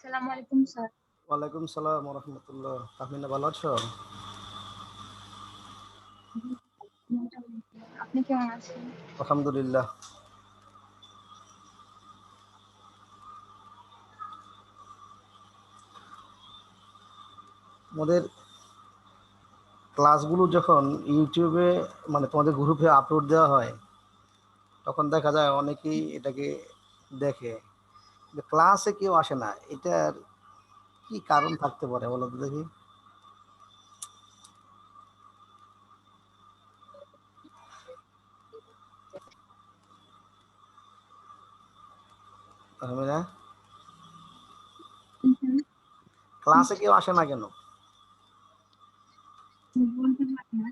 আসসালামু আলাইকুম স্যার। ওয়ালাইকুম সালাম ওয়া রাহমাতুল্লাহ। তাহমিনা ভালো আছো? আপনি কেমন আছেন? আলহামদুলিল্লাহ। আমাদের ক্লাসগুলো যখন ইউটিউবে মানে তোমাদের গ্রুপে আপলোড দেওয়া হয় তখন দেখা যায় অনেকেই এটাকে দেখে, ক্লাসে কেউ আসে না। এটার কি কারণ থাকতে পারে বলো তো দেখি? তাহমিনা, ক্লাসে কেউ আসে না কেন? বলতে পারি না।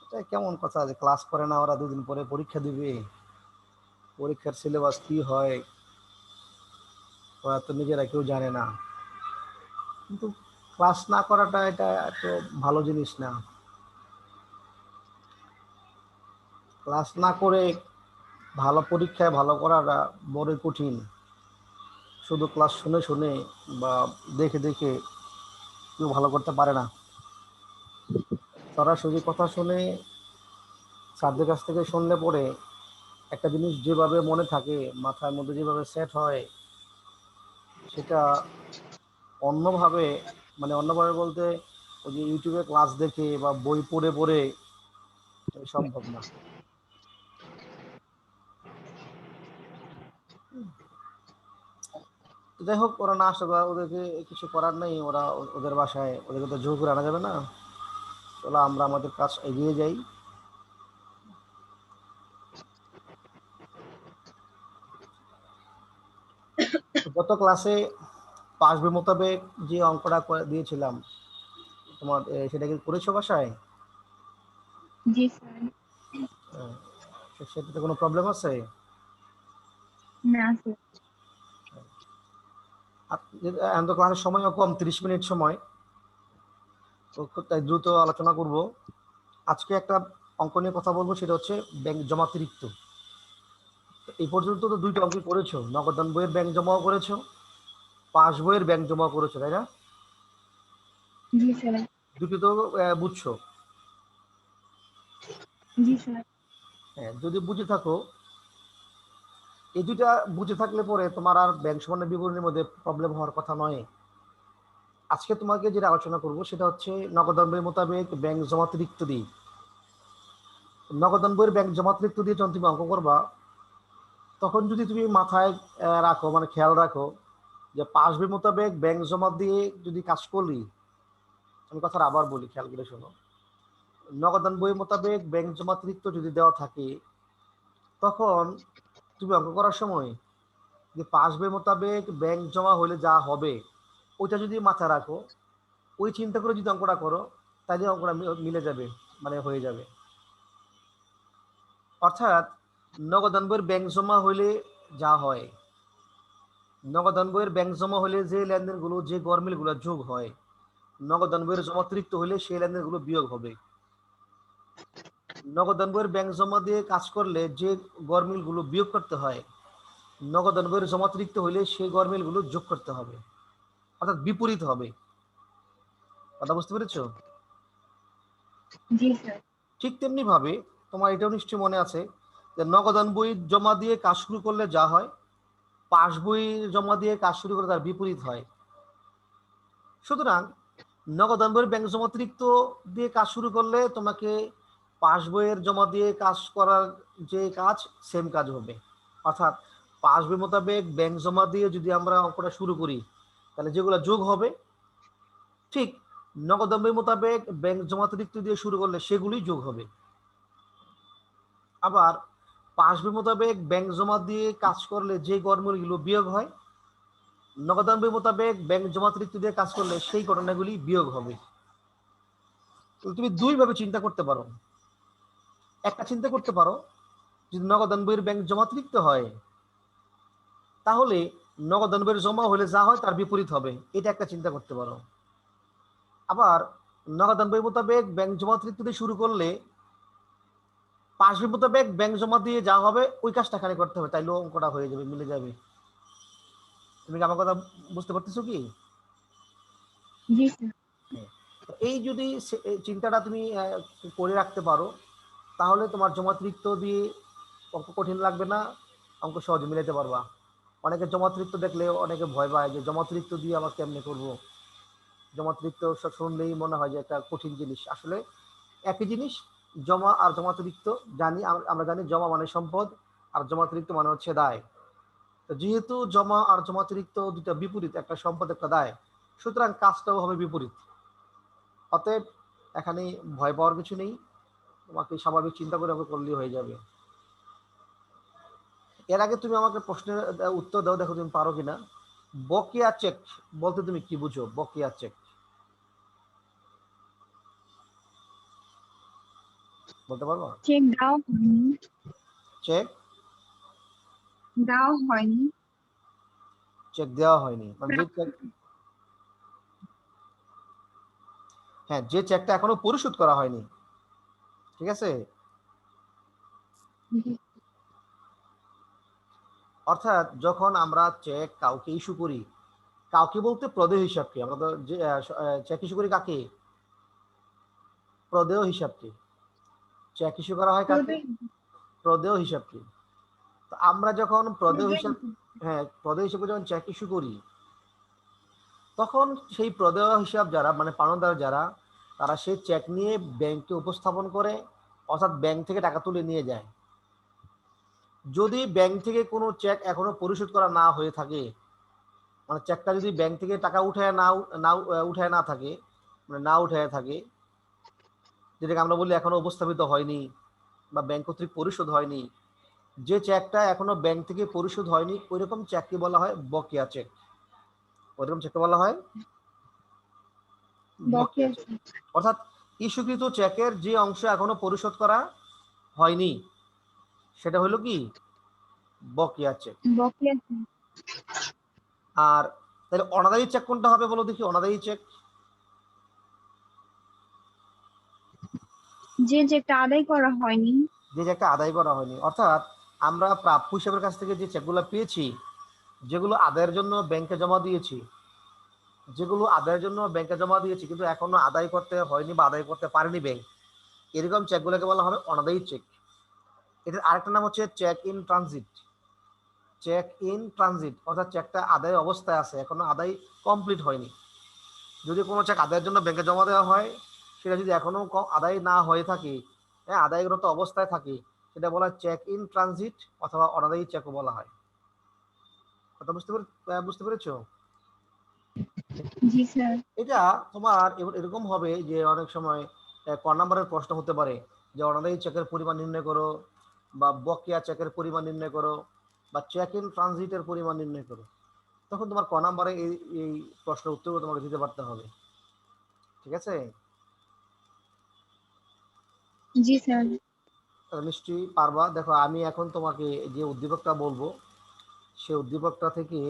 এটা কেমন কথা যে ক্লাস করে না, ওরা দুদিন পরে পরীক্ষা দিবে, পরীক্ষার সিলেবাস কি হয় ওরা তো নিজেরা কেউ জানে না। কিন্তু ক্লাস না করাটা এটা এত ভালো জিনিস না। ক্লাস না করে ভালো পরীক্ষায় ভালো করাটা বড়ই কঠিন। শুধু ক্লাস শুনে শুনে বা দেখে দেখে কেউ ভালো করতে পারে না। সরাসরি কথা শুনে স্যারদের কাছ থেকে শুনলে পরে একটা জিনিস যেভাবে মনে থাকে, মাথার মধ্যে যেভাবে সেট হয়, সেটা অন্যভাবে অন্যভাবে বলতে ওই যে ইউটিউবে ক্লাস দেখে বা বই পড়ে পড়ে সম্ভব না। যাই হোক, ওরা না আসে, ওদেরকে কিছু করার নেই। ওরা ওদের বাসায়, ওদেরকে তো জোর করে আনা যাবে না। চলো আমরা আমাদের কাজ এগিয়ে যাই। গত ক্লাসে পাসবে মোতাবেক যে অঙ্কটা দিয়েছিলাম, তোমার সেটা কি করেছো বাসায়? জি স্যার। সেটাতে কোনো প্রবলেম আছে? না স্যার। এখন তো ক্লাসের সময়ও কম, 30 মিনিট সময়, তো খুব তাই দ্রুত আলোচনা করব। আজকে একটা অঙ্ক নিয়ে কথা বলবো, সেটা হচ্ছে ব্যাংক জমাতিরিক্ত। এই পর্যন্ত তো দুইটা অঙ্ক করেছো, নগদান বইয়ের ব্যাংক জমাও করেছো, পাস বইয়ের ব্যাংক জমা করেছো, তাই না? জি স্যার। দুটো তো বুঝছো। জি স্যার। হ্যাঁ, যদি বুঝে থাকো, এই দুইটা বুঝে থাকলে পরে তোমার আর ব্যাংক সমানের বিবরণীর মধ্যে প্রবলেম হওয়ার কথা নয়। আজকে তোমাকে যেটা আলোচনা করব সেটা হচ্ছে নগদান বই মোতাবেক ব্যাংক জমাতিরিক্ত দিয়ে। নগদান বইয়ের ব্যাংক জমাতিরিক্ত দিয়ে যখন তুমি অঙ্ক করবা, তখন যদি তুমি মাথায় রাখো, খেয়াল রাখো যে পাস বই মোতাবেক ব্যাংক জমা দিয়ে যদি কাজ করলি, আমি কথাটা আবার বলি, খেয়াল করে শোনো। নগদান বই মোতাবেক ব্যাংক জমাতিরিক্ত যদি দেওয়া থাকে, তখন তুমি অঙ্ক করার সময় যে পাস বই মোতাবেক ব্যাংক জমা হলে যা হবে ওইটা যদি মাথায় রাখো, ওই চিন্তা করে যদি অঙ্কটা করো, তাহলে অঙ্কটা মিলে যাবে, হয়ে যাবে। অর্থাৎ নগদান বইয়ের ব্যাংক জমা হইলে যা হয়, নগদান বইয়ের ব্যাংক জমা হলে যে লেনদেনগুলো, যে গরমিলগুলো যোগ হয়, নগদান বইয়ের জমাতিরিক্ত হলে সেই লেনদেনগুলো বিয়োগ হবে। নগদান বইয়ের ব্যাংক জমা দিয়ে কাজ করলে যে গরমিলগুলো বিয়োগ করতে হয়, নগদান বইয়ের জমাতিরিক্ত হলে সেই গরমিলগুলো যোগ করতে হবে, অর্থাৎ বিপরীত হবে। কথা বুঝতে পেরেছো? জি স্যার। ঠিক তেমনি ভাবে তোমার এটাও নিশ্চয়ই মনে আছে যে নগদান বই জমা দিয়ে কাজ শুরু করলে যা হয়, পাস বই জমা দিয়ে কাজ শুরু করলে তার বিপরীত হয়। সুতরাং নগদান বইয়ের ব্যাংক জমাতিরিক্ত দিয়ে কাজ শুরু করলে তোমাকে পাস বইয়ের জমা দিয়ে কাজ করার যে কাজ, সেম কাজ হবে। অর্থাৎ পাস বই মোতাবেক ব্যাংক জমা দিয়ে যদি আমরা অঙ্কটা শুরু করি, তাহলে যেগুলো যোগ হবে, ঠিক নগদান বই মোতাবেক ব্যাংক জমাতিরিক্ত দিয়ে শুরু করলে সেগুলোই যোগ হবে। আবার পাস বই মোতাবেক ব্যাংক জমা দিয়ে কাজ করলে যে গড়মূলগুলো বিয়োগ হয়, নগদান বই মোতাবেক ব্যাংক জমাতিরিক্ত দিয়ে কাজ করলে সেই ঘটনাগুলি বিয়োগ হবে। তুমি দুই ভাবে চিন্তা করতে পারো। একটা চিন্তা করতে পারো, যদি নগদান বইয়ের ব্যাংক জমাতিরিক্ত হয়, তাহলে নগদান বইয়ের জমা হলে যা হয় তার বিপরীত হবে, এটা একটা চিন্তা করতে পারো। আবার নগদান বই মোতাবেক ব্যাংক জমাতিরিক্ত দিয়ে শুরু করলে পাস বই মোতাবেক ব্যাংক জমা দিয়ে যা হবে ওই কাজটা খালি করতে হবে, তাইলে অঙ্কটা হয়ে যাবে, মিলে যাবে। তুমি কি আমার কথা বুঝতে পারতেছো কি? জি স্যার। এই যদি এই চিন্তাটা তুমি করে রাখতে পারো, তাহলে তোমার জমাতিরিক্ত দিয়ে অঙ্ক কঠিন লাগবে না, অঙ্ক সহজে মিলাতে পারবা। অনেকে জমাতিরিক্ত দেখলে অনেকে ভয় পায় যে জমাতিরিক্ত দিয়ে আবার কেমনে করব। জমাতিরিক্ত শুনলেই মনে হয় যে একটা কঠিন জিনিস। আসলে একই জিনিস, জমা আর জমাতিরিক্ত। জানি আমরা জানি জমা মানে সম্পদ আর জমাতিরিক্ত মানে হচ্ছে দায়। তো যেহেতু জমা আর জমাতিরিক্ত দুটা বিপরীত, একটা সম্পদ একটা দায়, সুতরাং কাজটাও হবে বিপরীত। অতএব এখানে ভয় পাওয়ার কিছু নেই, তোমাকে স্বাভাবিক চিন্তা করে আমাকে করলেই হয়ে যাবে। এর আগে তুমি আমাকে প্রশ্নের উত্তর দাও, দেখো তুমি পারো কিনা। বকেয়া চেক বলতে তুমি কি বুঝো? বকেয়া চেক বলতে পারবো? চেক দেওয়া হয়নি। চেক দেওয়া হয়নি। চেক দেওয়া হয়নি মানে যে চেক, হ্যাঁ, যে চেকটা এখনো পরিশোধ করা হয়নি, ঠিক আছে। জি। অর্থাৎ যখন আমরা চেক কাউকে ইস্যু করি, কাউকে বলতে প্রদেয় হিসাবকে, আমরা তো যে চেক ইস্যু করি কাকে? প্রদেয় হিসাবকে। চেক ইস্যু করা হয় কাকে? প্রদেয় হিসাবকে। তো আমরা যখন প্রদেয় হিসাব, হ্যাঁ, প্রদেয় হিসাবে যখন চেক ইস্যু করি, তখন সেই প্রদেয় হিসাব যারা মানে পাওনাদার যারা, তারা সেই চেক নিয়ে ব্যাংকে উপস্থাপন করে, অর্থাৎ ব্যাংক থেকে টাকা তুলে নিয়ে যায়। যদি ব্যাংক থেকে কোনো চেক এখনো পরিশোধ করা না হয়ে থাকে, মানে চেকটা যদি ব্যাংক থেকে টাকা উঠায় না উঠায় না থাকে, মানে না উঠায় থাকে, যেটাকে আমরা বলি এখনো উপস্থাপিত হয়নি বা ব্যাংক কর্তৃক পরিশোধ হয়নি, যে চেকটা এখনো ব্যাংক থেকে পরিশোধ হয়নি, ওইরকম চেককে বলা হয় বকেয়া চেক। ওইরকম চেককে বলা হয় বকেয়া বকেয়া চেক। চেক। অর্থাৎ ইস্যুকৃত চেকের যে অংশ এখনো পরিশোধ করা হয়নি, সেটা হলো কি? বকেয়া চেক। বকেয়া চেক। আর তাহলে অনাদায়ী চেক কোনটা হবে বলো দেখি? অনাদায়ী চেক যে চেকটা আদায় করা হয়নি। যে চেকটা আদায় করা হয়নি, অর্থাৎ আমরা প্রাপ্য হিসাবের কাছ থেকে যে চেকগুলো পেয়েছি, যেগুলো আদায়ের জন্য ব্যাংকে জমা দিয়েছি, কিন্তু এখনো আদায় করতে হয়নি বা আদায় করতে পারেনি ব্যাংক, এরকম চেকগুলোকে বলা হবে অনাদায়ী চেক। এটার আরেকটা নাম হচ্ছে check in transit. Check in transit অর্থাৎ চেকটা আদায় অবস্থায় আছে, এখনো আদায় কমপ্লিট হয়নি। যদি কোনো চেক আদায়ের জন্য ব্যাংকে জমা দেওয়া হয়, সেটা যদি এখনো আদায় না হয়ে থাকে, হ্যাঁ, আদায়রত অবস্থায় থাকে, সেটা বলা হয় চেক ইন ট্রানজিট অথবা অনাদায়ী চেকও বলা হয়। কথা বুঝতে পেরেছো? জি স্যার। এটা তোমার এরকম হবে যে অনেক সময় ক নাম্বারের প্রশ্ন হতে পারে যে অনাদায়ী চেকের পরিমাণ নির্ণয় করো, বা বকেয়া চেকের পরিমাণ নির্ণয় করো, বা চেক ইন ট্রানজিটের পরিমাণ নির্ণয় করো। তখন তোমার ক নাম্বারে এই প্রশ্নের উত্তর তোমাকে দিতে পারতে হবে, ঠিক আছে? জি স্যার। নিশ্চয়ই পারবা। দেখো আমি এখন তোমাকে যে উদ্দীপকটা বলবো, সেই উদ্দীপকটা থেকে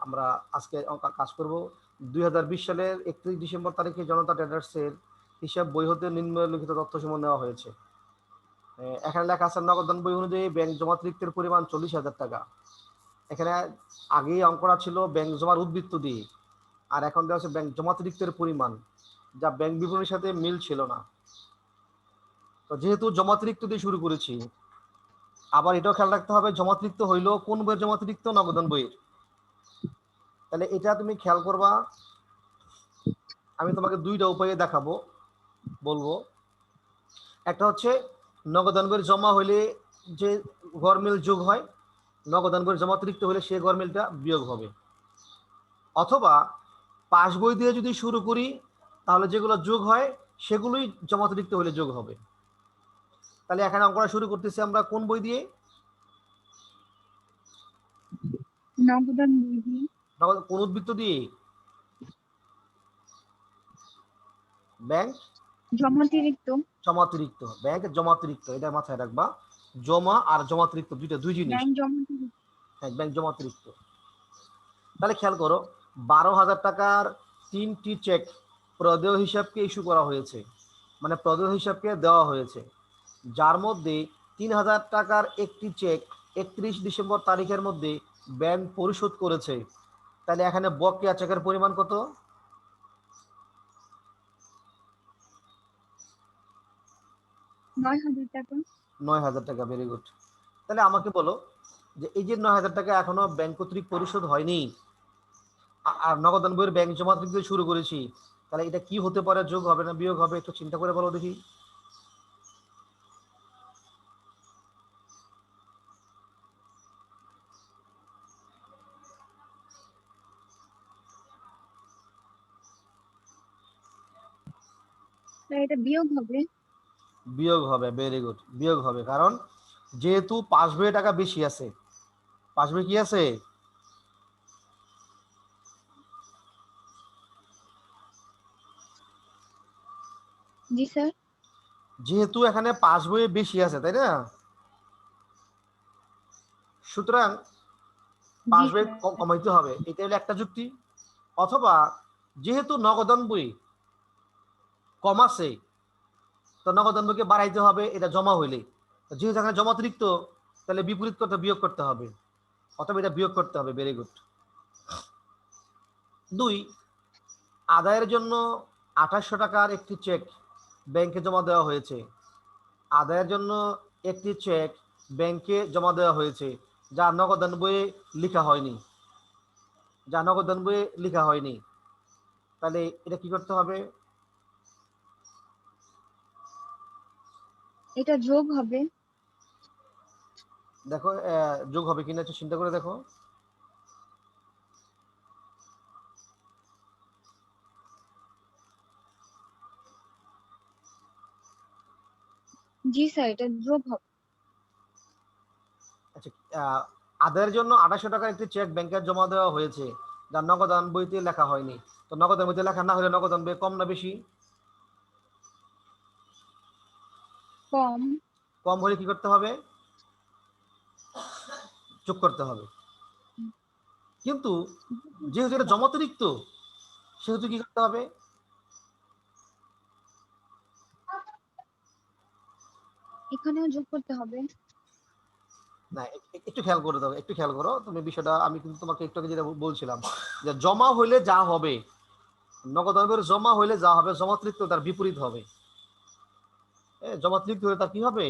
আমরা আজকে কাজ করব। 2020 সালের 31 ডিসেম্বর তারিখে জনতা ট্রেডার্সের হিসাব বই হতে নিম্নলিখিত তথ্যসমূহ নেওয়া হয়েছে। এখানে লেখা আছে নগদান বই অনুযায়ী ব্যাংক জমাতিরিক্তের পরিমাণ 40,000 টাকা। এখানে আগেই অঙ্কটা ছিল ব্যাংক জমার উদ্বৃত্ত দিয়ে, আর এখন দেওয়া আছে ব্যাংক জমাতিরিক্তের পরিমাণ, যা ব্যাংক বিবরণীর সাথে মিল ছিল না। তো যেহেতু জমাতিরিক্ত দিয়ে শুরু করেছি, আবার এটাও খেয়াল রাখতে হবে জমাতিরিক্ত হইলো কোন বইয়ের জমাতিরিক্ত? নগদান বইয়ের। তাহলে এটা তুমি খেয়াল করবা। আমি তোমাকে দুইটা উপায়ে দেখাবো, বলবো। একটা হচ্ছে নগদান বইয়ের জমা হইলে যে গরমিল যোগ হয়, নগদান বইয়ের জমাতিরিক্ত হলে সে গরমিলটা বিয়োগ হবে। অথবা পাস বই দিয়ে যদি শুরু করি, তাহলে যেগুলো যোগ হয় সেগুলোই জমাতিরিক্ত হলে যোগ হবে। তাহলে এখানে অঙ্কটা শুরু করতেছি আমরা কোন বই দিয়ে? নগদান বই দিয়ে। কোন উদ্বৃত্ত দিয়ে? ব্যাংক জমাতিরিক্ত। জমাতিরিক্ত। ব্যাংক জমাতিরিক্ত, এটা মাথায় রাখবা। জমা আর জমাতিরিক্ত দুই জিনিস। ব্যাংক জমাতিরিক্ত। হ্যাঁ, ব্যাংক জমাতিরিক্ত। তাহলে খেয়াল করো, 12,000 টাকার 3টি চেক প্রদেয় হিসাবকে ইস্যু করা হয়েছে, মানে প্রদেয় হিসাবকে দেওয়া হয়েছে, যার মধ্যে 3,000 টাকার একটি চেক 31 ডিসেম্বর তারিখের মধ্যে ব্যাংক পরিশোধ করেছে, তাহলে এখানে বকেয়া চেকের পরিমাণ কত? 9,000 টাকা। 9,000 টাকা। Very good. তাহলে আমাকে বলো যে এই যে 9,000 টাকা এখনো ব্যাংক কর্তৃক পরিশোধ হয়নি, আর নগদান বইয়ের ব্যাংক জমা থেকে শুরু করেছি, তাহলে এটা কি হতে পারে? যোগ হবে না বিয়োগ হবে? একটু চিন্তা করে বলো দেখি। তাই এটা বিয়োগ হবে। বিয়োগ হবে। ভেরি গুড, বিয়োগ হবে। কারণ যেহেতু পাস বইয়ে টাকা বেশি আছে, পাস বই কি আছে? জি স্যার। যেহেতু এখানে পাস বইয়ে বেশি আছে, তাই না? সুতরাং জি পাস বই স্যার। কমাইতে হবে, এটা হলো একটা যুক্তি। অথবা যেহেতু নগদান বই কম আছে, তো নগদান বইকে বাড়াইতে হবে, এটা জমা হইলে। যেহেতু এখানে জমা অতিরিক্ত, তাহলে বিপরীত করতে বিয়োগ করতে হবে, অথবা এটা বিয়োগ করতে হবে। Very good. 2, আদায়ের জন্য 2800 টাকার একটি চেক ব্যাংকে জমা দেওয়া হয়েছে। আদায়ের জন্য একটি চেক ব্যাংকে জমা দেওয়া হয়েছে যা নগদান বইয়ে লেখা হয়নি, যা নগদান বইয়ে লেখা হয়নি। তাহলে এটা কি করতে হবে? এটা যোগ হবে। দেখো যোগ হবে কিনা একটু চিন্তা করে দেখো। জি স্যার, এটা যোগ হবে। আচ্ছা, আদায়ের জন্য 2800 টাকার একটি চেক ব্যাংকে জমা দেওয়া হয়েছে যা নগদান বইতে লেখা হয়নি। তো নগদান বইতে লেখা না হলে নগদান বই কম না বেশি? কম। কম হলে কি করতে হবে? যোগ করতে হবে। কিন্তু যেহেতু এটা জমা অতিরিক্ত, সেহেতু কি করতে হবে? এখানেও যোগ করতে হবে। না, একটু খেয়াল করে দাও, একটু খেয়াল করো তুমি বিষয়টা। আমি কিন্তু তোমাকে একটু আগে যেটা বলছিলাম, যে জমা হইলে যা হবে, নগদান জমা হইলে যা হবে, জমাতিরিক্ত তার বিপরীত হবে। জমাতিরিক্ত হলে তার কি হবে?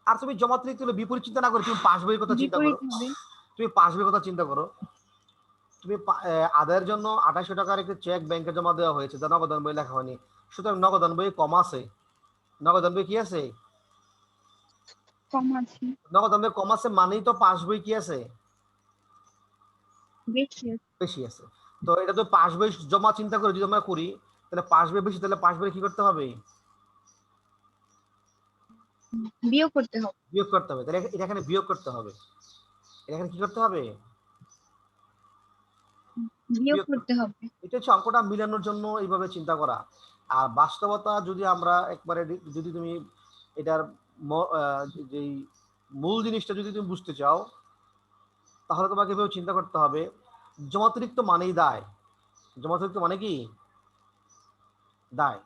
আর তুমি জমাতিরিক্ত হলে বিপরীত চিন্তা না করে তুমি পাস বইয়ের কথা চিন্তা করো। বিপরীত হবে। তুমি পাস বইয়ের কথা চিন্তা করো। তুমি আদায়ের জন্য 2800 টাকার একটি চেক ব্যাংকে জমা দেওয়া হয়েছে যা নগদান বই লেখা হয়নি। সুতরাং নগদান বই কম আছে। নগদান বই কি আছে? কম আছে। নগদান বই কম আছে মানেই তো পাস বই কি আছে? বেশি আছে। বেশি আছে। তো এটা তো পাস বই জমা চিন্তা করে যদি আমরা করি, তাহলে পাস বই বেশি, তাহলে পাস বই কি করতে হবে? বিয়োগ করতে হবে। বিয়োগ করতে হবে। তাহলে এটা এখানে বিয়োগ করতে হবে। এটা এখানে কি করতে হবে? বিয়োগ বিয়োগ করতে করতে হবে। হবে। এটা হচ্ছে অঙ্কটা মিলানোর জন্য এইভাবে চিন্তা করা। আর বাস্তবতা যদি আমরা একবারে যদি তুমি এটার যেই মূল জিনিসটা যদি তুমি বুঝতে চাও, তাহলে তোমাকে এভাবে চিন্তা করতে হবে। জমাতিরিক্ত মানেই দায়। জমাতিরিক্ত মানে কি? দায়।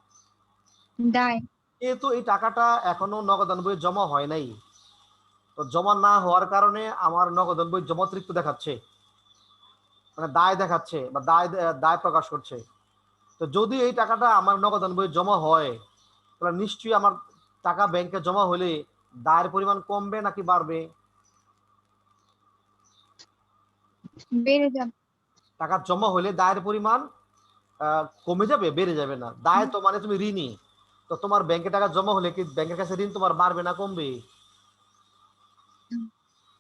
দায়। যেহেতু এই টাকাটা এখনো নগদান বইয়ে জমা হয় নাই, তো জমা না হওয়ার কারণে আমার নগদান বই জমাতিরিক্ত দেখাচ্ছে, মানে দায় দেখাচ্ছে বা দায় দায় প্রকাশ করছে। তো যদি এই টাকাটা আমার নগদান বইয়ে জমা হয়, তাহলে নিশ্চয়ই আমার টাকা ব্যাংকে জমা হলে দায়ের পরিমাণ কমবে নাকি বাড়বে? বেড়ে যাবে। টাকা জমা হলে দায়ের পরিমাণ কমে যাবে, বেড়ে যাবে না। দায় তো মানে তুমি ঋণী, তো তোমার ব্যাংকে টাকা জমা হলে কি ব্যাংকের কাছে ঋণ তোমার বাড়বে না কমবে?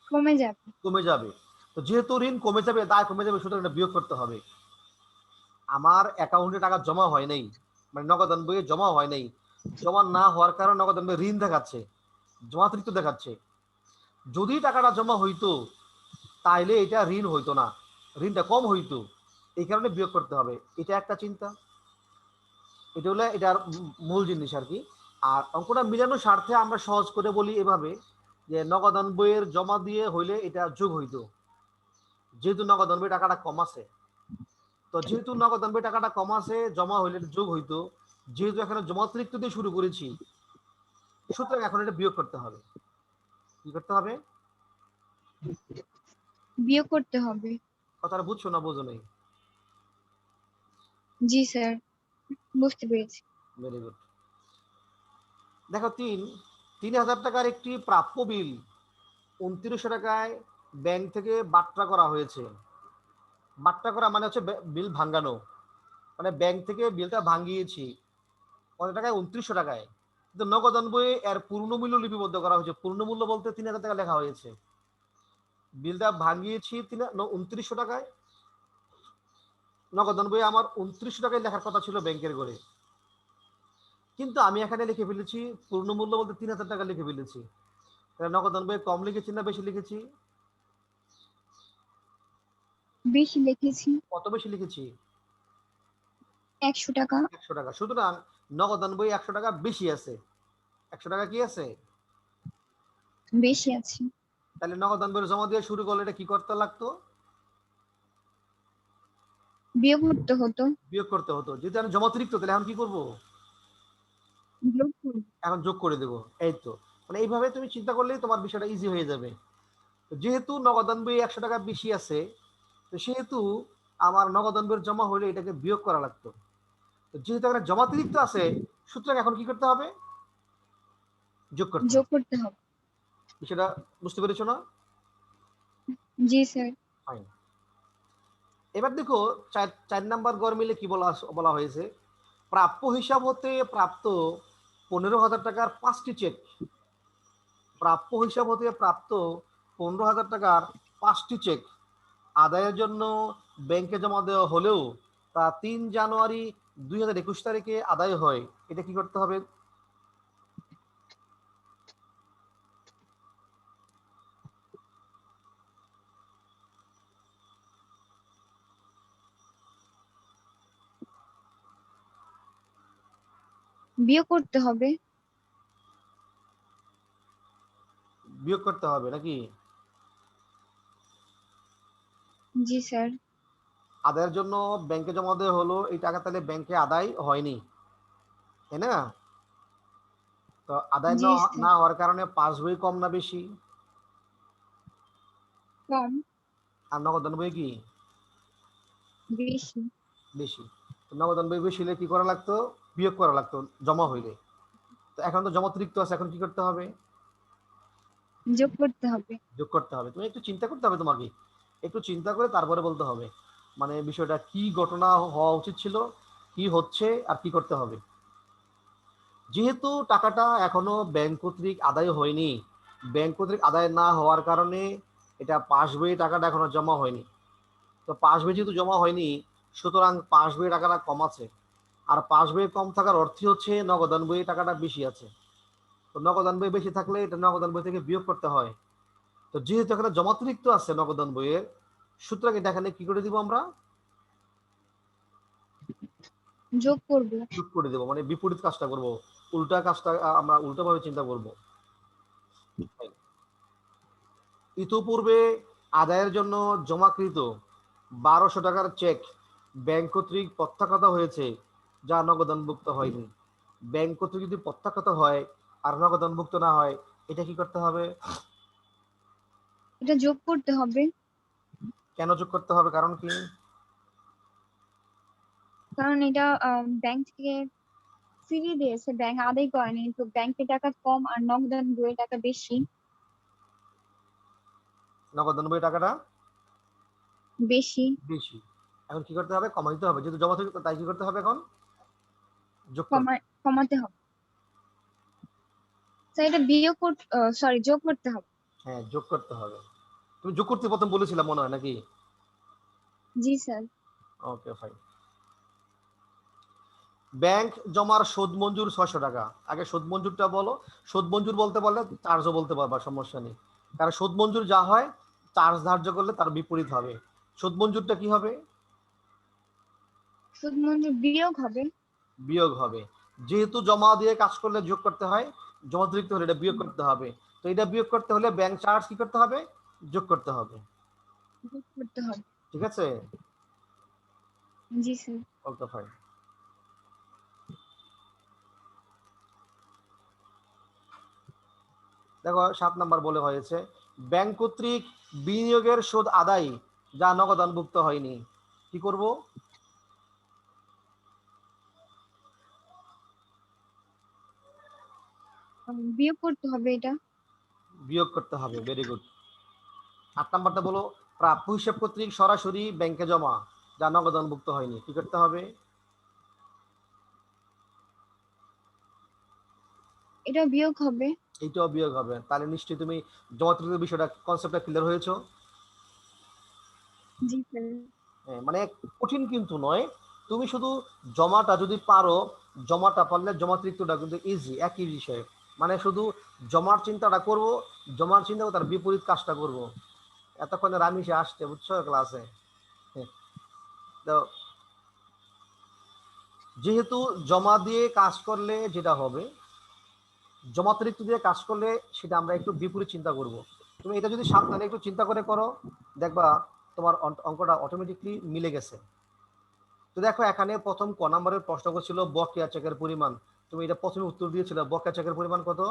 কমে যাবে। কমে যাবে। তো যেহেতু ঋণ কমে যাবে, দায় কমে যাবে, সুতরাং এটা বিয়োগ করতে হবে। আমার অ্যাকাউন্টে টাকা জমা হয় নাই, মানে নগদান বইয়ে জমা হয় নাই, জমা না হওয়ার কারণে নগদান বইয়ে ঋণ দেখাচ্ছে, জমাতিরিক্ত দেখাচ্ছে। যদি টাকাটা জমা হইতো, তাইলে এটা ঋণ হইতো না, ঋণটা কম হইতো। এই কারণে বিয়োগ করতে হবে। এটা একটা চিন্তা। এটা হলো এটার মূল জিনিস আর কি। আর অঙ্কটা মিলানোর স্বার্থে আমরা সহজ করে বলি এভাবে, যে নগদান বইয়ের জমা দিয়ে হইলে এটা যোগ হইতো, যেহেতু নগদান বই টাকাটা কম আছে। তো যেহেতু নগদান বই টাকাটা কম আছে, জমা হইলে যোগ হইতো। যেহেতু এখানে জমাতিরিক্ত দিয়ে শুরু করেছি, সুতরাং এখন এটা বিয়োগ করতে হবে। কি করতে হবে? বিয়োগ করতে হবে। কথাটা বুঝছো না বোঝো নেই? জি স্যার, বুঝতে পেরেছি। Very good. দেখো 3,000 টাকার একটি প্রাপ্য বিল 2900 টাকায় ব্যাংক থেকে বাট্টা করা হয়েছে। বাট্টা করা মানে হচ্ছে বিল ভাঙানো, মানে ব্যাংক থেকে বিলটা ভাঙিয়েছি কত টাকায়? 2900 টাকায়। কিন্তু নগদান বইয়ে এর পূর্ণমূল্য লিপিবদ্ধ করা হয়েছে। পূর্ণমূল্য বলতে 3,000 টাকা লেখা হয়েছে। বিলটা ভাঙিয়েছি 2900 টাকায়, নগদান বইয়ে আমার 2900 টাকায় লেখার কথা ছিল ব্যাংকের ঘরে, কিন্তু আমি এখানে লিখে ফেলেছি পূর্ণমূল্য বলতে 3,000 টাকা লিখে ফেলেছি। নগদান বইয়ে কম লিখেছি না বেশি লিখেছি? বেশি লিখেছি। কত বেশি লিখেছি? 100 টাকা। 100 টাকা। সুতরাং নগদান বই 100 টাকা বেশি আছে। 100 টাকা কি আছে? বেশি আছে। তাহলে নগদান বই জমা দিয়ে শুরু করলে এটা কি করতে লাগতো? বিয়োগ করতে হতো। বিয়োগ করতে হতো। যদি আমি জমাতিরিক্ত, তাহলে এখন কি করব? যোগ করব। এখন যোগ করে দেবো। এই তো, মানে এইভাবে তুমি চিন্তা করলেই তোমার বিষয়টা ইজি হয়ে যাবে। যেহেতু নগদান বই 100 টাকা বেশি আছে, তো সেহেতু আমার নগদান বইয়ের জমা হলে এটাকে বিয়োগ করা লাগতো। যেহেতু এখানে জমাতিরিক্ত আছে, সুতরাং এখন কি করতে হবে? যোগ করতে যোগ হবে। করতে হবে। বিষয়টা বুঝতে পেরেছো না? জি স্যার। ফাইন। এবার দেখো 4 নাম্বার গড় মিলে কি বলা হয়েছে? প্রাপ্য হিসাব হতে প্রাপ্ত 15,000 টাকার 5টি চেক। প্রাপ্য হিসাব হতে প্রাপ্ত 15,000 টাকার 5টি চেক আদায়ের জন্য ব্যাংকে জমা দেওয়া হলেও তা 3 জানুয়ারি 2021 তারিখে আদায় হয়। এটা কি করতে হবে? বিয়োগ করতে হবে। বিয়োগ করতে হবে নাকি? জি স্যার। আদায়ের জন্য ব্যাংকে জমা দেওয়া হলো, এই টাকা তাহলে ব্যাংকে আদায় হয়নি, তাই না? তো আদায় জি স্যার। না হওয়ার কারণে পাস বই কম না বেশি? কম। আর নগদান বই কি? বেশি। বেশি। তো নগদান বই বেশি হলে কি করা লাগতো? বিয়োগ করা লাগতো জমা হইলে। তো এখন তো জমাতিরিক্ত আছে, এখন কি করতে হবে? যোগ করতে হবে। যোগ করতে হবে। তুমি একটু চিন্তা করতে হবে, তোমাকে একটু চিন্তা করে তারপরে বলতে হবে, মানে বিষয়টা কি ঘটনা হওয়া উচিত ছিল, কি হচ্ছে, আর কি করতে হবে। যেহেতু টাকাটা এখনো ব্যাংক কর্তৃক আদায় হয়নি, ব্যাংক কর্তৃক আদায় না হওয়ার কারণে এটা পাস বইয়ে টাকাটা এখনো জমা হয়নি। তো পাস বই যেহেতু জমা হয়নি, সুতরাং পাস বইয়ে টাকাটা কম আছে। আর পাস বইয়ে কম থাকার অর্থই হচ্ছে নগদান বইয়ে টাকাটা বেশি আছে। তো নগদান বই বেশি থাকলে এটা নগদান বই থেকে বিয়োগ করতে হয়। তো যেহেতু এখানে জমাতিরিক্ত আছে নগদান বইয়ের, সুতরাং এটা এখানে কি করে দিব আমরা? যোগ করব। যোগ করে দেবো, মানে বিপরীত কাজটা করব, উল্টা কাজটা আমরা উল্টোভাবে চিন্তা করব। ইতোপূর্বে আদায়ের জন্য জমাকৃত 1200 টাকার চেক ব্যাংক কর্তৃক প্রত্যাখ্যাত হয়েছে, যা নগদানভুক্ত হয়নি। ব্যাংক কর্তৃক যদি প্রত্যাখ্যাত হয় আর নগদানভুক্ত না হয়, এটা কি করতে হবে? এটা যোগ করতে হবে। কেন যোগ করতে হবে, কারণ কি? কারণ এটা ব্যাংক থেকে ফিরিয়ে দিয়েছে, ব্যাংক আদায় করেনি, তো ব্যাংকের টাকা কম আর নগদান বইয়ের টাকা বেশি। নগদান বই টাকাটা বেশি। বেশি। এখন কি করতে হবে? কমা দিতে হবে, যেহেতু জমা থেকে, তাই কি করতে হবে এখন? যোগ করতে। কমাতে হবে। স্যার এটা বিয়োগ করতে, সরি, যোগ করতে হবে। হ্যাঁ, যোগ করতে হবে। তুমি যোগ করতে প্রথম বলেছিলাম মনে হয় নাকি? জি স্যার। Okay fine. ব্যাংক জমার সুদ মঞ্জুর 600 টাকা। আগে সুদ মঞ্জুরটা বলো। সুদ মঞ্জুর বলতে পারলে চার্জও বলতে পারবা, সমস্যা নেই। কারণ সুদ মঞ্জুর যা হয়, চার্জ ধার্য করলে তার বিপরীত হবে। সুদ মঞ্জুরটা কি হবে? সুদ মঞ্জুর বিয়োগ হবে। বিয়োগ হবে। যেহেতু জমা দিয়ে কাজ করলে যোগ করতে হয়, জমাতিরিক্ত হলে এটা বিয়োগ করতে হবে। তো এটা বিয়োগ করতে হলে ব্যাংক চার্জ কি করতে হবে? যোগ করতে হবে। যোগ করতে হবে। ঠিক আছে? জি স্যার। Okay fine. দেখো 7 নাম্বার বলে হয়েছে, ব্যাংক কর্তৃক বিনিয়োগের সুদ আদায় যা নগদানভুক্ত হয়নি, কি করব? বিয়োগ করতে হবে এটা। বিয়োগ করতে হবে, ভেরি গুড। 8 নাম্বারটা বলো, প্রাপ্য হিসাব কর্তৃক সরাসরি ব্যাংকে জমা যা নগদানভুক্ত হয়নি, কি করতে হবে? এটা বিয়োগ হবে। এইটাও বিয়োগ হবে। তাহলে নিশ্চয়ই তুমি জমাতির বিষয়টা, কনসেপ্টটা ক্লিয়ার হয়েছো? জি স্যার। মানে কঠিন কিন্তু নয়, তুমি শুধু জমাটা যদি পারো, জমাটা পারলে জমাতিরিক্তটা কিন্তু ইজি, একই বিষয়। মানে শুধু জমার চিন্তাটা করব, জমার চিন্তা তার বিপরীত কাজটা করব। এতক্ষণে রামিসে আসছে, বুঝছো, ক্লাসে। তো যেহেতু জমা দিয়ে কাজ করলে যেটা হবে, জমাতিরিক্ত দিয়ে কাজ করলে সেটা আমরা একটু বিপরীত চিন্তা করব। তুমি এটা যদি সাবধানে একটু চিন্তা করে করো, দেখবা তোমার অঙ্কটা অটোমেটিকলি মিলে গেছে। তো দেখো এখানে প্রথম ক নাম্বারের প্রশ্ন ছিল বকেয়া চেকের পরিমাণ। তুমি এটা প্রথমে উত্তর দিয়েছিলে, বকেয়া চেকের পরিমাণ কত?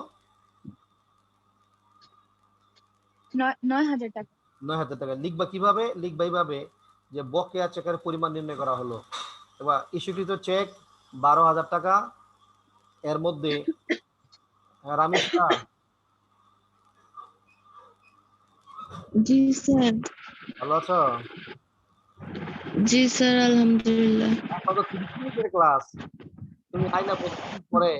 9,000 টাকা। 9,000 টাকা। লিখবা কিভাবে? লিখবা এইভাবে যে বকেয়া চেকের পরিমাণ নির্ণয় করা হলো। এবার ইস্যুকৃত চেক 12,000 টাকা, এর মধ্যে রামিসা জি স্যার। ভালো আছো? জি স্যার, আলহামদুলিল্লাহ। এখন তো 30 মিনিটের ক্লাস, তুমি আইনা পরে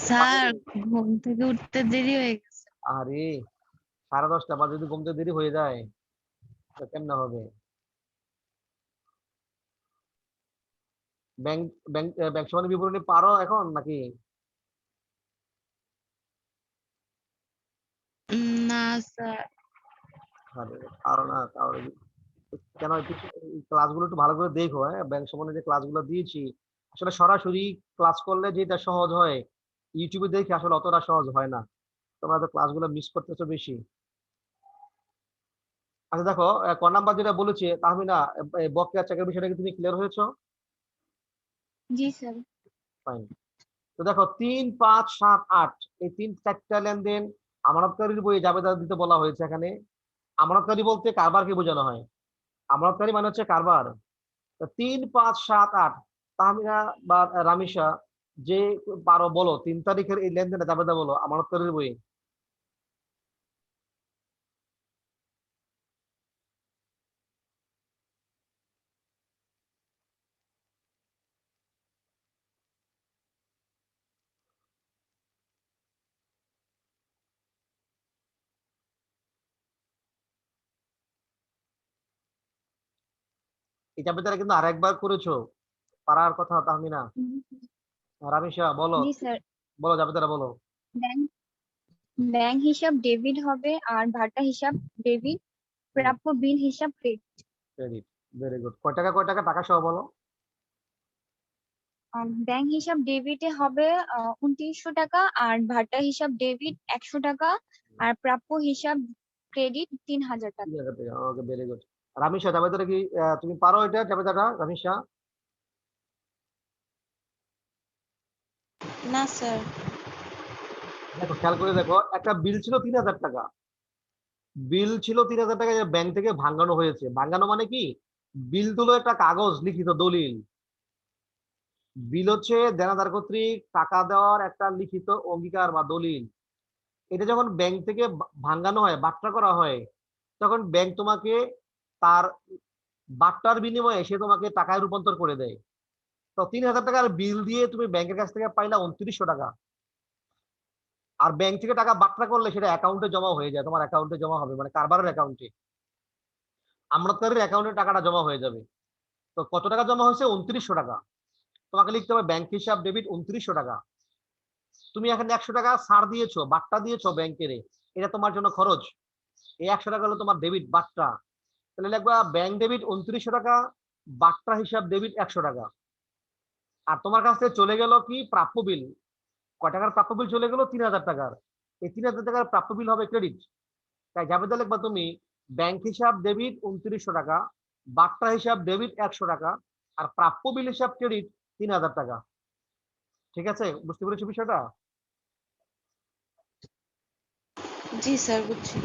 স্যার, ঘুম থেকে উঠতে দেরি হয়ে গেছে। আরে 10:30 বা যদি ঘুমতে দেরি হয়ে যায় তো কেমনে হবে? ব্যাংক ব্যাংক ব্যাংক সমানী বিবরণী পারো এখন নাকি? না স্যার। আরে পারো না তাহলে কেন? একটু ক্লাসগুলো একটু ভালো করে দেখো। হ্যাঁ, ব্যাংক সম্বন্ধে যে ক্লাসগুলো দিয়েছি, আসলে সরাসরি ক্লাস করলে যেটা সহজ হয়, ইউটিউবে দেখে আসলে অতটা সহজ হয় না। তোমরা তো ক্লাসগুলো মিস করতেছো বেশি। আচ্ছা দেখো, ক নাম্বার যেটা বলেছে তাহমিনা, বকেয়া চেকের বিষয়টা কি তুমি ক্লিয়ার হয়েছো? জি স্যার। ফাইন। তো দেখো 3, 5, 7, 8 এই 3-4টা লেনদেন আমানতকারীর বইয়ে জাবেদা দিতে বলা হয়েছে এখানে। আমানতকারী বলতে কারবারকে বোঝানো হয়। আমানতকারী মানে হচ্ছে কারবার। 3, 5, 7, 8, তাহমিনা বা রামিসা, যে পারো বলো 3 তারিখের এই লেনদেনটা জাবেদা বলো আমানতকারীর বইয়ে। এই জাবেদাটা কিন্তু আরেকবার করেছো, পারার কথা তাহমিনা। রামিসা বলো, জি স্যার। বলো জাবেদাটা বলো। ব্যাংক ব্যাংক হিসাব ডেবিট হবে আর ভাটা হিসাব ডেবিট, প্রাপ্য বিল হিসাব ক্রেডিট। Credit, very good. কয় টাকা কয় টাকা, টাকা সহ বলো। ব্যাংক হিসাব ডেবিটে হবে 2,900 টাকা, আর ভাটা হিসাব ডেবিট 100 টাকা, আর প্রাপ্য হিসাব ক্রেডিট 3,000 টাকা। 3,000 টাকা, ওকে, ভেরি গুড। রামিসা জাবেদাটা কি তুমি পারো এটা জাবেদাটা, রামিসা? না স্যার। দেখো খেয়াল করে দেখো, একটা বিল ছিল 3,000 টাকা। বিল ছিল 3,000 টাকা, যে ব্যাংক থেকে ভাঙানো হয়েছে। ভাঙানো মানে কি? বিল হলো একটা কাগজ, লিখিত দলিল। বিল হচ্ছে দেনাদার কর্তৃক টাকা দেওয়ার একটা লিখিত অঙ্গীকার বা দলিল। এটা যখন ব্যাংক থেকে ভাঙানো হয়, বাট্টা করা হয়, তখন ব্যাংক তোমাকে তার বাট্টার বিনিময়ে সে তোমাকে টাকায় রূপান্তর করে দেয়। তো 3,000 টাকার বিল দিয়ে তুমি ব্যাংকের কাছ থেকে পাইলা 2,900 টাকা। আর ব্যাংক থেকে টাকা বাট্টা করলে সেটা অ্যাকাউন্টে জমা হয়ে যায়, তোমার অ্যাকাউন্টে জমা হবে, মানে কারবারের অ্যাকাউন্টে, আমনতকারীর অ্যাকাউন্টে টাকাটা জমা হয়ে যাবে। তো কত টাকা জমা হয়েছে? 2,900 টাকা। তোমাকে লিখতে হবে ব্যাংক হিসাব ডেবিট 2,900 টাকা। তুমি এখানে 100 টাকা ছাড় দিয়েছো, বাট্টা দিয়েছো ব্যাংকের, এটা তোমার জন্য খরচ। এই 100 টাকা হলো তোমার ডেবিট বাট্টা। তাহলে লিখবা ব্যাংক ডেবিট 2,900 টাকা, বাট্টা হিসাব ডেবিট 100 টাকা। আর তোমার কাছ থেকে চলে গেল কি? প্রাপ্য বিল। কয় টাকার প্রাপ্য বিল চলে গেল? 3,000 টাকার। এই 3,000 টাকার প্রাপ্য বিল হবে ক্রেডিট। তাই জাবেদা লিখবা তুমি ব্যাংক হিসাব ডেবিট 2,900 টাকা, বাট্টা হিসাব ডেবিট 100 টাকা, আর প্রাপ্য বিল হিসাব ক্রেডিট 3,000 টাকা। ঠিক আছে, বুঝতে পেরেছো বিষয়টা? জি স্যার বুঝছি।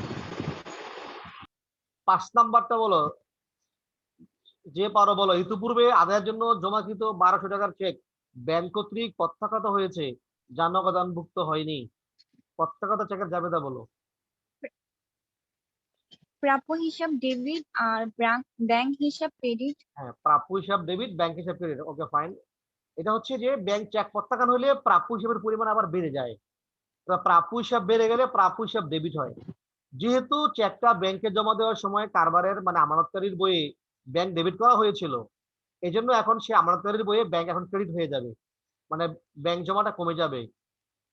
5 নাম্বারটা বলো, যে পারো বলো। ইতিপূর্বে আদায়ের জন্য জমাকৃত 1200 টাকার চেক ব্যাংক কর্তৃক প্রত্যাখ্যাত হয়েছে, যা নগদানভুক্ত হয়নি। প্রত্যাখ্যাত চেকের জাবেদা বলো। প্রাপ্য হিসাব ডেবিট আর ব্যাংক হিসাব ক্রেডিট। হ্যাঁ, প্রাপ্য হিসাব ডেবিট, ব্যাংক হিসাব ক্রেডিট। Okay fine. এটা হচ্ছে যে ব্যাংক চেক প্রত্যাখ্যান হলে প্রাপ্য হিসাবের পরিমাণ আবার বেড়ে যায়। তো প্রাপ্য হিসাব বেড়ে গেলে প্রাপ্য হিসাব ডেবিট হয়। যেহেতু চেকটা ব্যাংকে জমা দেওয়ার সময় কারবারের মানে আমানতকারীর বইয়ে ব্যাংক ডেবিট করা হয়েছিল, এই জন্য এখন সে আমানতকারীর বইয়ে ব্যাংক এখন ক্রেডিট হয়ে যাবে, মানে ব্যাংক জমাটা কমে যাবে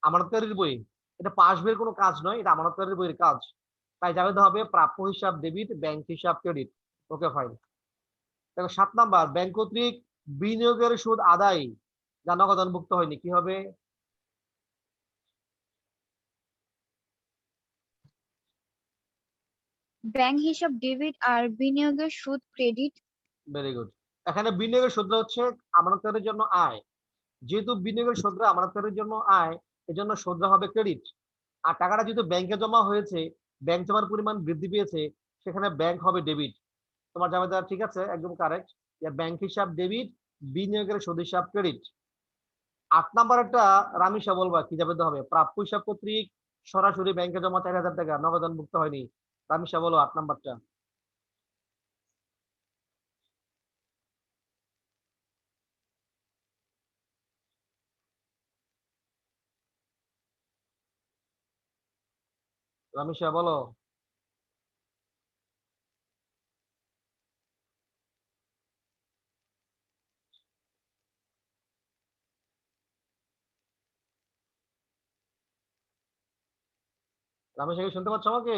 আমানতকারীর বইয়ে। এটা পাস বইয়ের কোনো কাজ নয়, এটা আমানতকারীর বইয়ের কাজ। তাই জাবেদা হবে প্রাপ্য হিসাব ডেবিট, ব্যাংক হিসাব ক্রেডিট। Okay fine. দেখো 7 নাম্বার, ব্যাংক কর্তৃক বিনিয়োগের সুদ আদায় যা নগদানভুক্ত হয়নি, কি হবে? ব্যাংক হিসাব ডেবিট আর বিনিয়োগের সুদ ক্রেডিট। Very good. এখানে বিনিয়োগের সুদটা হচ্ছে আমানতকারীর জন্য আয়। যেহেতু বিনিয়োগের সুদটা আমানতকারীর জন্য আয়, এজন্য সুদটা হবে ক্রেডিট। আর টাকাটা যেহেতু ব্যাংকে জমা হয়েছে, ব্যাংক জমার পরিমাণ বৃদ্ধি পেয়েছে, সেখানে ব্যাংক হবে ডেবিট। তোমার জাবেদা ঠিক আছে, একদম কারেক্ট। ব্যাংক হিসাব ডেবিট, বিনিয়োগের সুদ হিসাব ক্রেডিট। 8 নাম্বারটা রামিসা বলবা, কি জাবেদা হবে? প্রাপ্য হিসাব কর্তৃক সরাসরি ব্যাংকে জমা 4000 টাকা নগদানভুক্ত হয়নি। রামিসা বলো 8 নাম্বারটা। রামিসা বলো। রামিসা কি শুনতে পাচ্ছ আমাকে?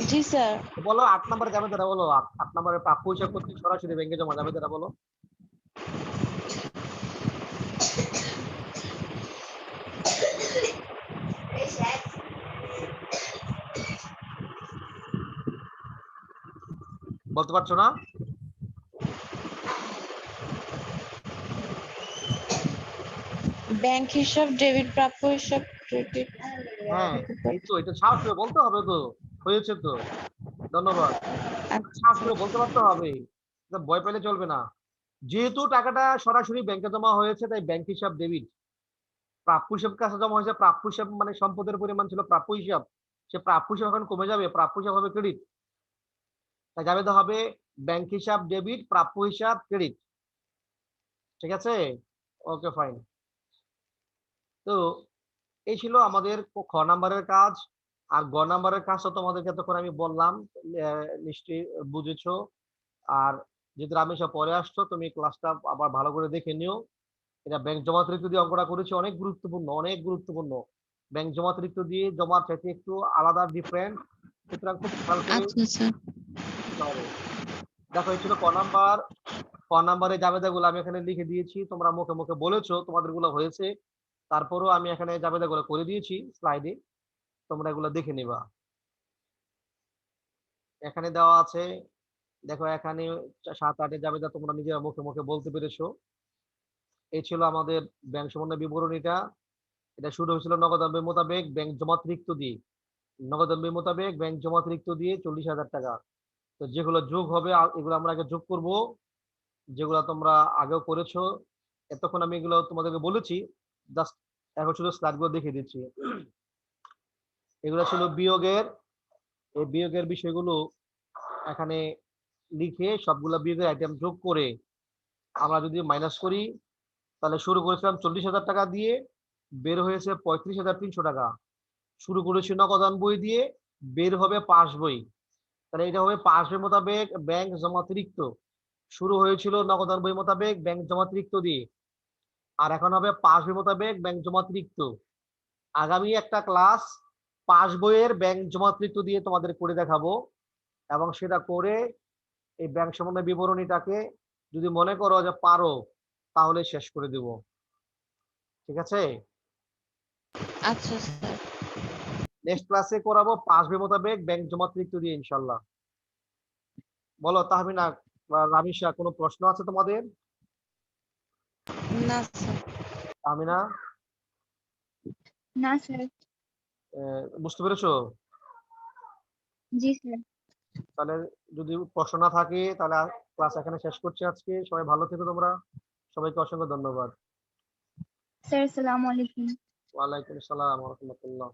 জি স্যার। বলো 8 নাম্বার জাবেদাটা বলো। 8 নাম্বারের প্রাপ্য হিসাব কর্তৃক সরাসরি ব্যাংকে জমা জাবেদাটা বলো। বলতে পারছো না? ব্যাংক হিসাব ডেবিট, প্রাপ্য হিসাব ক্রেডিট। হ্যাঁ, এই তো, এটা সাহস করে বলতে হবে তো। হয়েছে তো, ধন্যবাদ। সাহস করে বলতে পারতে হবে, ভয় পেলে চলবে না। যেহেতু টাকাটা সরাসরি ব্যাংকে জমা হয়েছে, তাই ব্যাংক হিসাব ডেবিট। প্রাপ্য হিসাব কাছে জমা হয়েছে, প্রাপ্য হিসাব মানে সম্পদের পরিমাণ ছিল প্রাপ্য হিসাব, সে প্রাপ্য হিসাব এখন কমে যাবে, প্রাপ্য হিসাব হবে ক্রেডিট। তাই জাবেদা হবে ব্যাংক হিসাব ডেবিট, প্রাপ্য হিসাব ক্রেডিট। ঠিক আছে, ওকে ফাইন। তো এই ছিল আমাদের খ নাম্বারের কাজ। আর গ নাম্বারের কাজটা তোমাদেরকে এতক্ষণ আমি বললাম, নিশ্চয়ই বুঝেছো। আর যদি রামেশা পরে আসছো, তুমি ক্লাসটা আবার ভালো করে দেখে নিও। এটা ব্যাংক জমাতিরিক্ত দিয়ে অঙ্কটা করেছি, অনেক গুরুত্বপূর্ণ, অনেক গুরুত্বপূর্ণ। ব্যাংক জমাতিরিক্ত দিয়ে জমার চাইতে একটু আলাদা, ডিফারেন্ট, সুতরাং খুব খেয়াল করে আচ্ছা স্যার। করতে হবে। দেখো, এই ছিল ক নাম্বার। ক নাম্বারে জাবেদাগুলো আমি এখানে লিখে দিয়েছি, তোমরা মুখে মুখে বলেছো তোমাদের গুলো হয়েছে, তারপরেও আমি এখানে জাবেদাগুলো করে দিয়েছি স্লাইডে, তোমরা এগুলো দেখে নিবা। এখানে দেওয়া আছে, দেখো এখানে 7-8 জাবেদা তোমরা নিজেরা মুখে মুখে বলতে পেরেছো। এই ছিল আমাদের ব্যাংক সমন্বয় বিবরণীটা। এটা শুরু হয়েছিল নগদানবী মোতাবেক ব্যাংক জমাতিরিক্ত দিয়ে, নগদানবী মোতাবেক ব্যাংক জমাতিরিক্ত দিয়ে 40,000 টাকা। তো যেগুলো যোগ হবে এগুলো আমরা আগে যোগ করব, যেগুলো তোমরা আগেও করেছো। এতক্ষণ আমি এগুলো তোমাদেরকে বলেছি, জাস্ট এখন শুধু স্লাইডগুলো দেখিয়ে দিচ্ছি। এগুলো ছিল বিয়োগের, এই বিয়োগের বিষয়গুলো এখানে লিখে সবগুলা বিয়োগের আইটেম যোগ করে আমরা যদি মাইনাস করি, তাহলে শুরু করেছিলাম 40,000 টাকা দিয়ে, বের হয়েছে 35,300 টাকা। শুরু করেছি নগদান বই দিয়ে, বের হবে পাস বই। তাহলে এটা হবে পাস বই মোতাবেক ব্যাংক জমাতিরিক্ত। শুরু হয়েছিল নগদান বই মোতাবেক ব্যাংক জমাতিরিক্ত দিয়ে, আর এখন হবে পাস বই মোতাবেক ব্যাংক জমাতিরিক্ত। আগামী একটা ক্লাস পাস বইয়ের ব্যাংক জমাতিরিক্ত দিয়ে তোমাদের করে দেখাবো, এবং সেটা করে এই ব্যাংক সমন্বয় বিবরণীটাকে যদি মনে করো যে পারো, তাহলে শেষ করে দেব। ঠিক আছে, আচ্ছা স্যার। নেক্সট ক্লাসে করাবো পাস বই মোতাবেক ব্যাংক জমাতিরিক্ত দিয়ে ইনশাল্লাহ। বলো তাহমিনা বা রামিশা, কোনো প্রশ্ন আছে তোমাদের? না স্যার। তাহমিনা? না স্যার। বুঝতে পেরেছো? জি স্যার। তাহলে যদি প্রশ্ন না থাকে তাহলে ক্লাস এখানে শেষ করছি আজকে। সবাই ভালো থেকো তোমরা। সবাইকে অসংখ্য ধন্যবাদ। স্যার আসসালামু আলাইকুম। ওয়ালাইকুম আসসালাম ওয়া রাহমাতুল্লাহ।